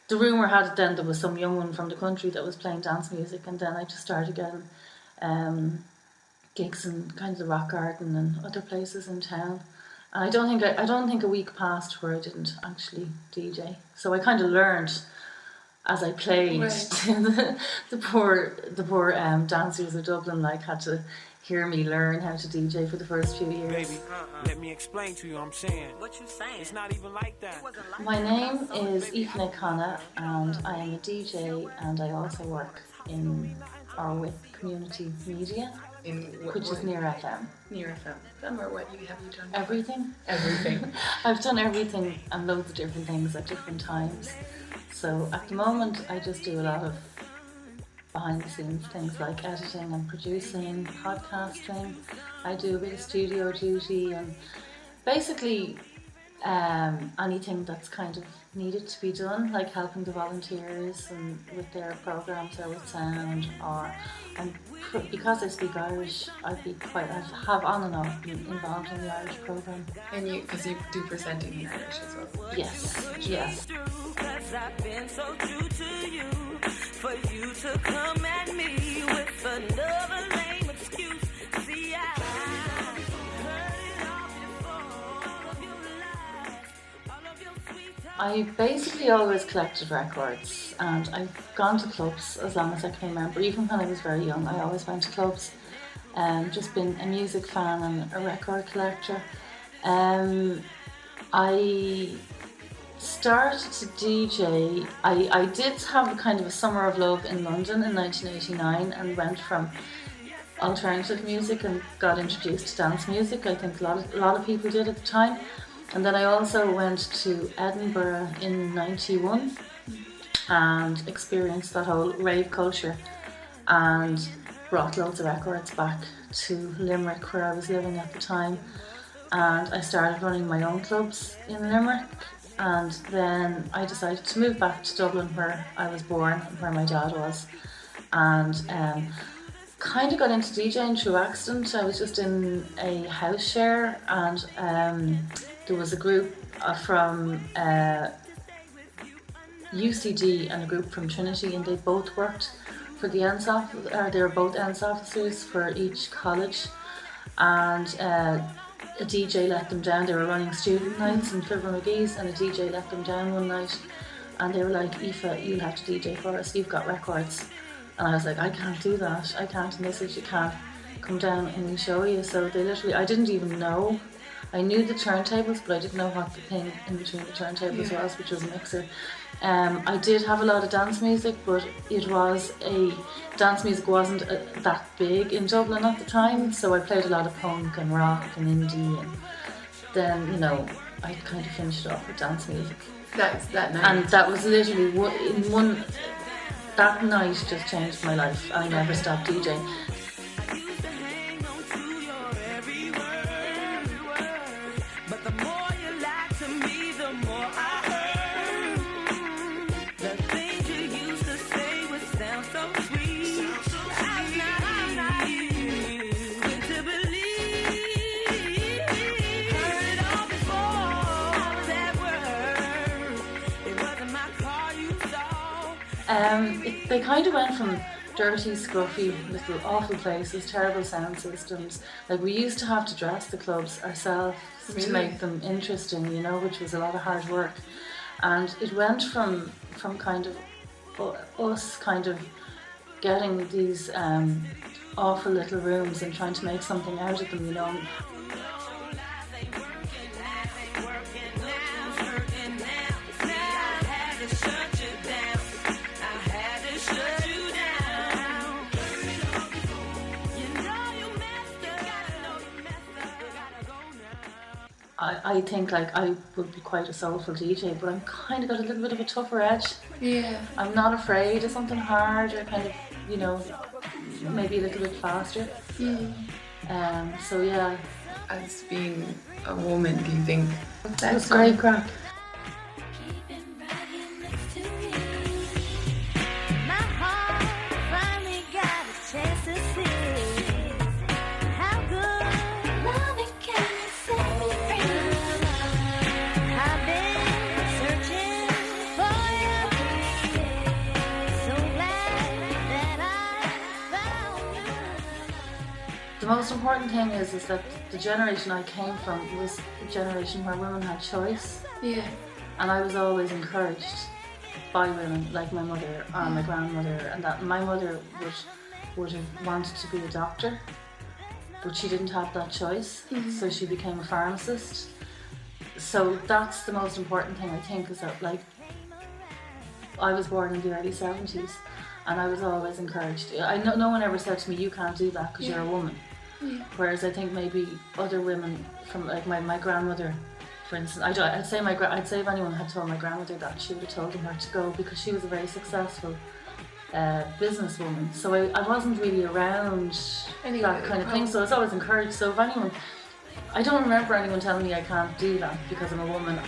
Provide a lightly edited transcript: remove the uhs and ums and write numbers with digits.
the rumour had it then there was some young one from the country that was playing dance music, and then I just started getting gigs in kind of the Rock Garden and other places in town. And I don't think a week passed where I didn't actually DJ. So I kind of learned as I played. Right. the poor dancers of Dublin had to hear me learn how to DJ for the first few years. Baby, let me explain to you. I'm saying. What you saying? It's not even like that. My name is Aofie Nic Canna, and I am a DJ, and I also work in or with community media, which is Near FM. Near FM. And what have you done? Everything. Everything. I've done everything and loads of different things at different times. So at the moment, I just do a lot of behind the scenes things like editing and producing, podcasting. I do a bit of studio duty and basically anything that's kind of needed to be done, like helping the volunteers and with their programs or with sound, or because I speak Irish, I have on and off been involved in the Irish program. And because you do presenting in Irish as well. Yes. I've been so true to you, for you to come at me with another lame excuse. See, I heard it all before, all of your lies, all of your sweet talk. I basically always collected records, and I've gone to clubs as long as I can remember. Even when I was very young, I always went to clubs. Just been a music fan and a record collector. I started to DJ. I did have a kind of a summer of love in London in 1989 and went from alternative music and got introduced to dance music. I think a lot of people did at the time. And then I also went to Edinburgh in 91 and experienced that whole rave culture and brought loads of records back to Limerick, where I was living at the time. And I started running my own clubs in Limerick. And then I decided to move back to Dublin, where I was born and where my dad was, and kind of got into DJing through accident. I was just in a house share, and there was a group from UCD and a group from Trinity, and they both worked for the ENS office, or they were both ENS officers for each college, and a DJ let them down. They were running student nights in Fibber McGee's, and a DJ let them down one night, and they were like, Aoife, you'll have to DJ for us, you've got records. And I was like, I can't do that, I can't. And they said, you can't, come down and we'll show you. So they literally, I didn't even know, I knew the turntables, but I didn't know what the thing in between the turntables was, which was a mixer. I did have a lot of dance music, but dance music wasn't that big in Dublin at the time, so I played a lot of punk and rock and indie, and then, I kind of finished off with dance music. That's that night. And that was literally that night just changed my life. I never stopped DJing. They kind of went from dirty, scruffy, little awful places, terrible sound systems. Like, we used to have to dress the clubs ourselves to make them interesting, which was a lot of hard work. And it went from kind of us kind of getting these awful little rooms and trying to make something out of them, I think I would be quite a soulful DJ, but I'm kind of got a little bit of a tougher edge. Yeah. I'm not afraid of something hard or kind of, maybe a little bit faster. So yeah. As being a woman, do you think that's great crack? the most important thing is that the generation I came from was a generation where women had choice. Yeah. And I was always encouraged by women, like my mother or my grandmother, and that my mother would have wanted to be a doctor, but she didn't have that choice, so she became a pharmacist. So that's the most important thing, I think, is that, like, I was born in the early 70s, and I was always encouraged. No one ever said to me, you can't do that because you're a woman. Yeah. Whereas I think maybe other women, from like my grandmother, for instance, I'd say if anyone had told my grandmother that, she would have told her to go, because she was a very successful businesswoman. So I wasn't really around that kind of thing, so I was always encouraged. So if anyone, I don't remember anyone telling me I can't do that because I'm a woman.